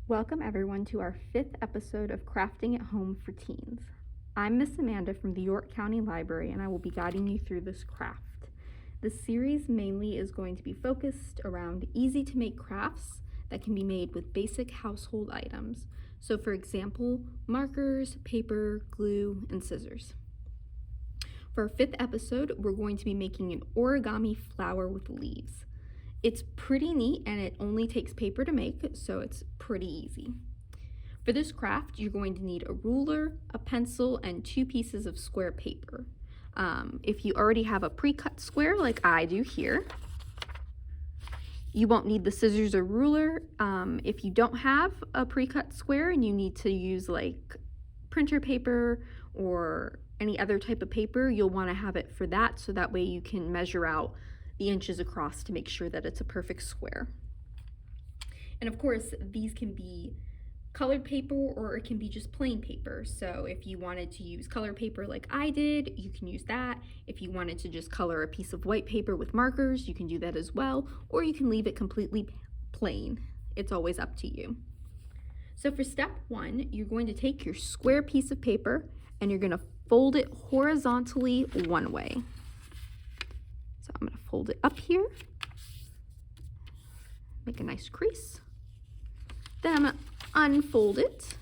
Welcome everyone to our 5th episode of Crafting at Home for Teens. I'm Miss Amanda from the York County Library and I will be guiding you through this craft. This series mainly is going to be focused around easy to make crafts that can be made with basic household items. So for example, markers, paper, glue, and scissors. For our 5th episode, we're going to be making an origami flower with leaves. It's pretty neat and it only takes paper to make, so it's pretty easy. For this craft, you're going to need a ruler, a pencil, and 2 pieces of square paper. If you already have a pre-cut square like I do here, you won't need the scissors or ruler. If you don't have a pre-cut square and you need to use like printer paper or any other type of paper, you'll want to have it for that, so that way you can measure out the inches across to make sure that it's a perfect square. And of course, these can be colored paper or it can be just plain paper. So if you wanted to use colored paper like I did, you can use that. If you wanted to just color a piece of white paper with markers, you can do that as well, or you can leave it completely plain. It's always up to you. So for step 1, you're going to take your square piece of paper and you're going to fold it horizontally one way. So I'm going to fold it up here, make a nice crease. Then I'm going to unfold it,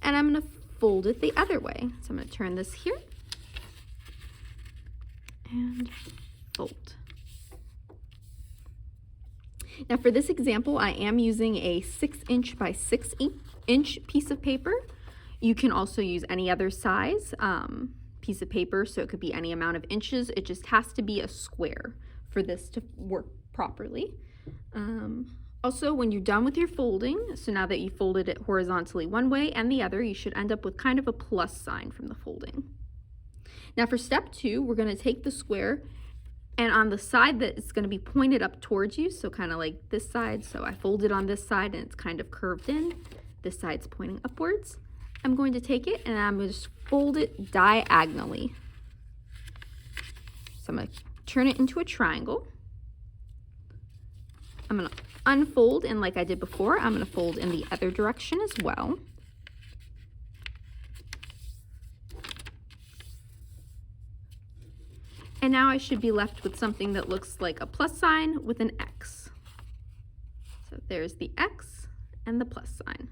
and I'm going to fold it the other way. So I'm going to turn this here and fold. Now for this example, I am using a 6" by 6" piece of paper. You can also use any other size piece of paper, so it could be any amount of inches. It just has to be a square for this to work properly. Also, when you're done with your folding, so now that you folded it horizontally one way and the other, you should end up with kind of a plus sign from the folding. Now for step 2, we're going to take the square, and on the side that it's going to be pointed up towards you, so kind of like this side, so I folded on this side and it's kind of curved in, this side's pointing upwards. I'm going to take it and I'm going to just fold it diagonally. So I'm going to turn it into a triangle. I'm going to unfold, and like I did before, I'm going to fold in the other direction as well. And now I should be left with something that looks like a plus sign with an X. So there's the X and the plus sign.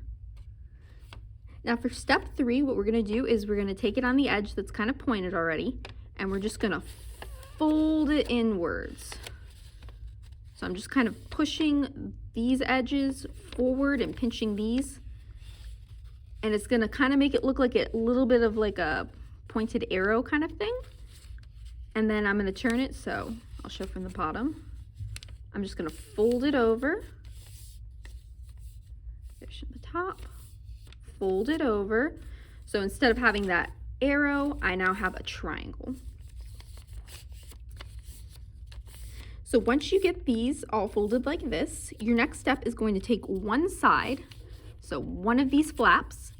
Now for step 3, what we're going to do is we're going to take it on the edge that's kind of pointed already, and we're just going to fold it inwards. So I'm just kind of pushing these edges forward and pinching these, and it's going to kind of make it look like a little bit of like a pointed arrow kind of thing. And then I'm going to turn it, so I'll show from the bottom. I'm just going to fold it over. There's the top. Fold it over. So instead of having that arrow, I now have a triangle. So once you get these all folded like this, your next step is going to take one side, so one of these flaps,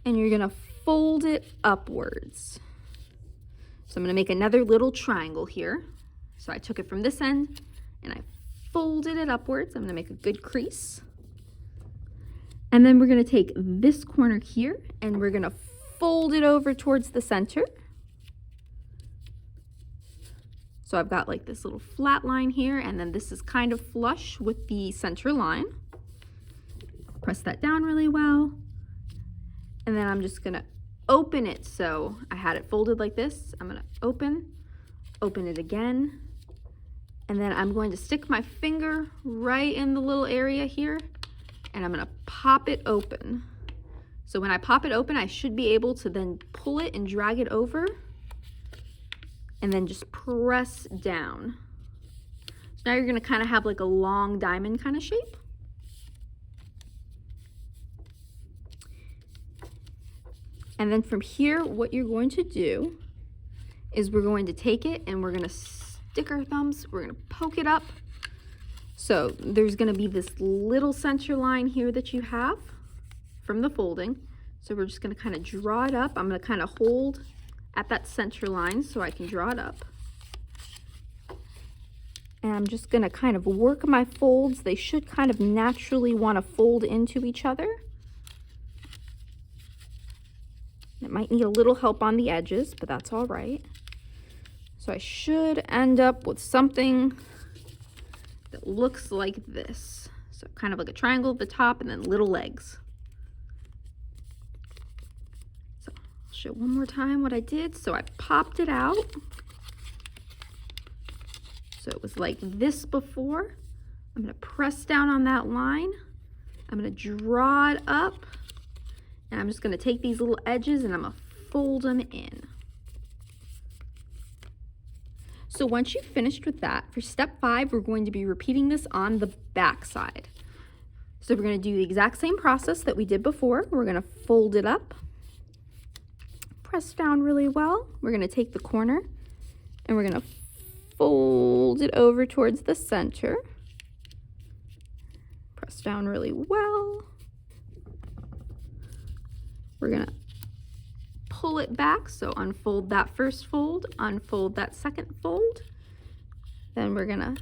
and you're going to fold it upwards. So I'm going to make another little triangle here. So I took it from this end and I folded it upwards. I'm going to make a good crease. And then we're going to take this corner here and we're going to fold it over towards the center. So I've got like this little flat line here, and then this is kind of flush with the center line. Press that down really well. And then I'm just going to open it. So I had it folded like this. I'm going to open it again. And then I'm going to stick my finger right in the little area here, and I'm going to pop it open. So when I pop it open, I should be able to then pull it and drag it over and then just press down. So now you're going to kind of have like a long diamond kind of shape. And then from here, what you're going to do is we're going to take it and we're going to stick our thumbs, we're going to poke it up. So there's going to be this little center line here that you have from the folding. So we're just going to kind of draw it up. I'm going to kind of hold at that center line so I can draw it up. And I'm just going to kind of work my folds. They should kind of naturally want to fold into each other. It might need a little help on the edges, but that's all right. So I should end up with something that looks like this. So kind of like a triangle at the top and then little legs. So I'll show one more time what I did. So I popped it out. So it was like this before. I'm going to press down on that line. I'm going to draw it up. And I'm just going to take these little edges and I'm going to fold them in. So once you've finished with that, for step 5, we're going to be repeating this on the back side. So we're going to do the exact same process that we did before. We're going to fold it up, press down really well. We're going to take the corner and we're going to fold it over towards the center. Press down really well. We're going to pull it back, so unfold that first fold, unfold that second fold. Then we're going to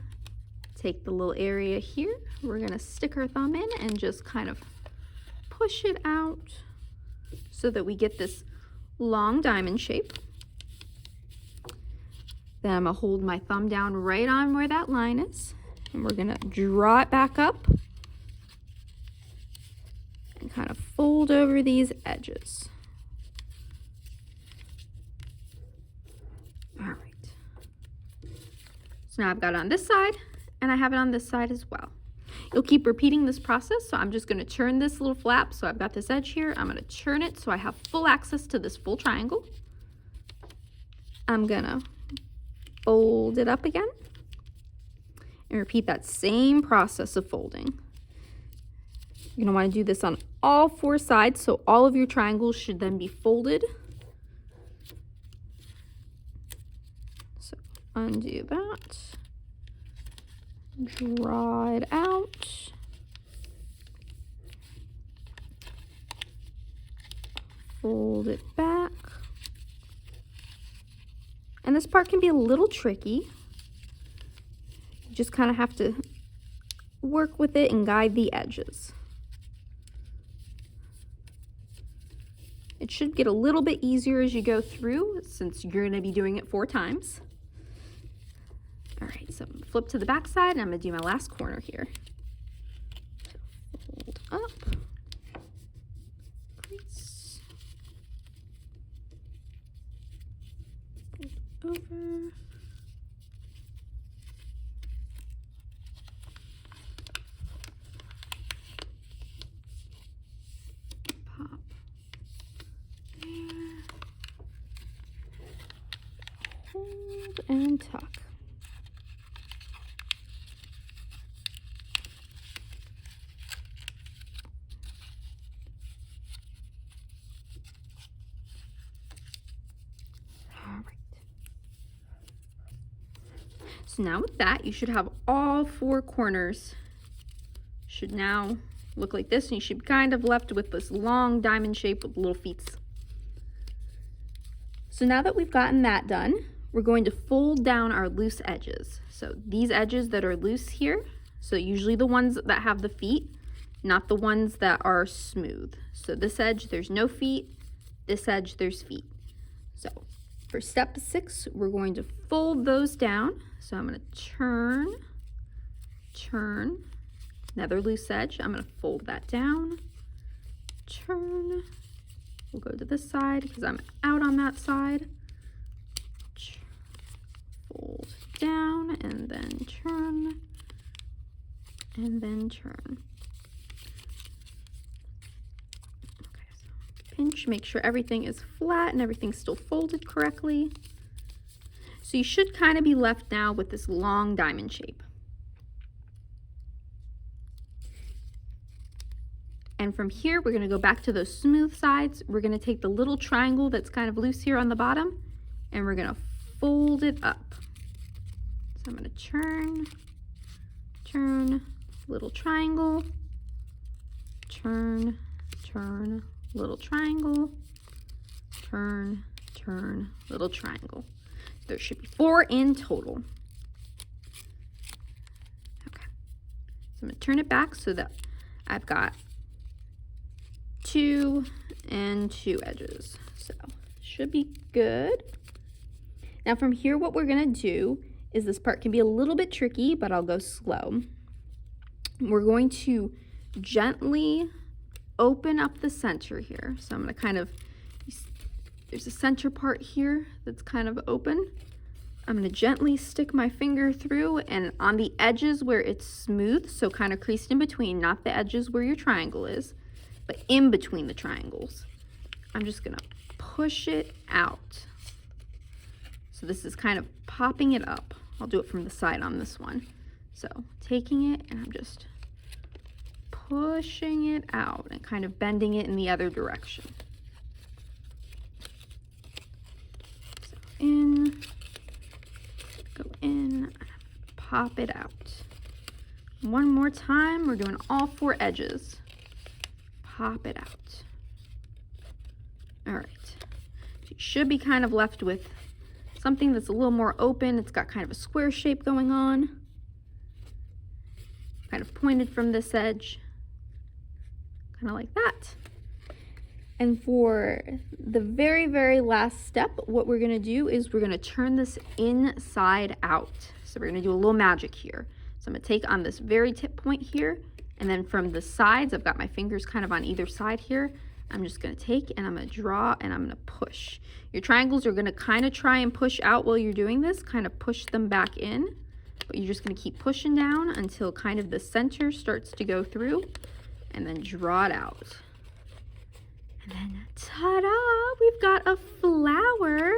take the little area here. We're going to stick our thumb in and just kind of push it out so that we get this long diamond shape. Then I'm going to hold my thumb down right on where that line is, and we're going to draw it back up and kind of fold over these edges. All right. So now I've got it on this side, and I have it on this side as well. You'll keep repeating this process, so I'm just going to turn this little flap. So I've got this edge here. I'm going to turn it so I have full access to this full triangle. I'm going to fold it up again and repeat that same process of folding. You're going to want to do this on all 4 sides, so all of your triangles should then be folded. So undo that, draw it out, fold it back. And this part can be a little tricky. You just kind of have to work with it and guide the edges. It should get a little bit easier as you go through, since you're going to be doing it 4 times. All right, so I'm going to flip to the back side, and I'm going to do my last corner here. Fold up, crease, fold over, pop there, hold and tuck. So now with that, you should have all 4 corners should now look like this, and you should be kind of left with this long diamond shape with little feet. So now that we've gotten that done, we're going to fold down our loose edges. So these edges that are loose here, so usually the ones that have the feet, not the ones that are smooth. So this edge, there's no feet. This edge, there's feet. So for step 6, we're going to fold those down. So I'm going to turn, another loose edge. I'm going to fold that down, turn. We'll go to this side because I'm out on that side. Fold down and then turn, and then turn. Okay, so pinch, make sure everything is flat and everything's still folded correctly. So you should kind of be left now with this long diamond shape. And from here, we're going to go back to those smooth sides. We're going to take the little triangle that's kind of loose here on the bottom, and we're going to fold it up. So I'm going to turn, little triangle, turn, little triangle, turn, little triangle. There should be 4 in total. So I'm going to turn it back so that I've got 2 and 2 edges. So should be good. Now from here, what we're going to do is, this part can be a little bit tricky, but I'll go slow. We're going to gently open up the center here. So I'm going to kind of, there's a center part here that's kind of open. I'm going to gently stick my finger through, and on the edges where it's smooth, so kind of creased in between, not the edges where your triangle is, but in between the triangles, I'm just going to push it out. So this is kind of popping it up. I'll do it from the side on this one. So taking it, and I'm just pushing it out and kind of bending it in the other direction. So in, go in, pop it out. One more time, we're doing all 4 edges. Pop it out. All right, so you should be kind of left with something that's a little more open. It's got kind of a square shape going on, kind of pointed from this edge, kind of like that. And for the very, very last step, what we're gonna do is we're gonna turn this inside out. So we're gonna do a little magic here. So I'm gonna take on this very tip point here, and then from the sides, I've got my fingers kind of on either side here. I'm just gonna take and I'm gonna draw and I'm gonna push. Your triangles are gonna kind of try and push out while you're doing this, kind of push them back in, but you're just gonna keep pushing down until kind of the center starts to go through, and then draw it out. And then ta-da, we've got a flower.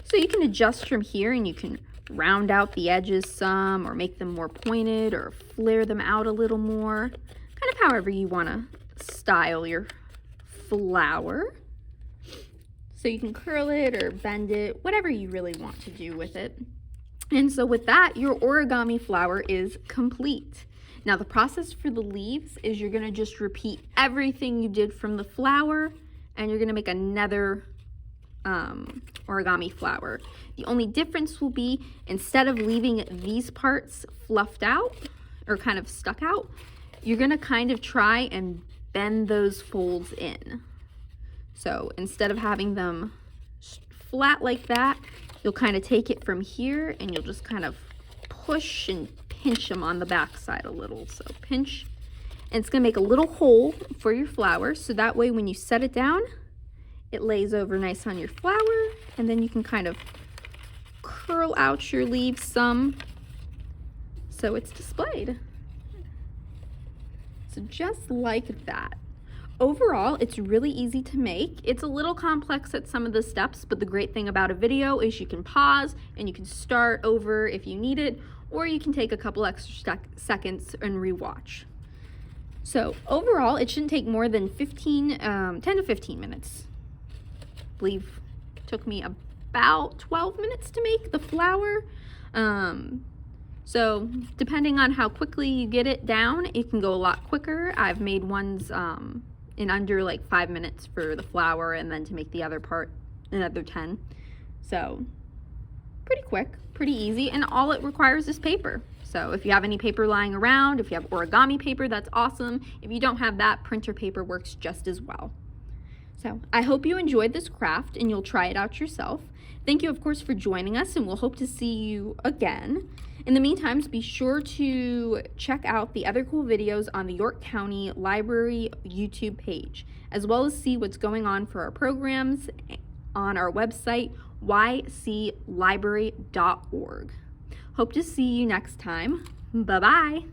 So you can adjust from here, and you can round out the edges some, or make them more pointed, or flare them out a little more, kind of however you want to style your flower. So you can curl it or bend it, whatever you really want to do with it. And so with that, your origami flower is complete. Now the process for the leaves is you're gonna just repeat everything you did from the flower, and you're gonna make another origami flower. The only difference will be, instead of leaving these parts fluffed out or kind of stuck out, you're gonna kind of try and bend those folds in. So instead of having them flat like that, you'll kind of take it from here and you'll just kind of push and pinch them on the back side a little. So pinch, and it's gonna make a little hole for your flower, so that way when you set it down, it lays over nice on your flower, and then you can kind of curl out your leaves some so it's displayed. So just like that. Overall, it's really easy to make. It's a little complex at some of the steps, but the great thing about a video is you can pause and you can start over if you need it, or you can take a couple extra seconds and rewatch. So overall, it shouldn't take more than 10 to 15 minutes. I believe it took me about 12 minutes to make the flower. So depending on how quickly you get it down, it can go a lot quicker. I've made ones in under like 5 minutes for the flower, and then to make the other part, another 10. So pretty quick, pretty easy, and all it requires is paper. So if you have any paper lying around, if you have origami paper, that's awesome. If you don't have that, printer paper works just as well. So I hope you enjoyed this craft and you'll try it out yourself. Thank you, of course, for joining us, and we'll hope to see you again. In the meantime, be sure to check out the other cool videos on the York County Library YouTube page, as well as see what's going on for our programs on our website, yclibrary.org. Hope to see you next time. Bye-bye.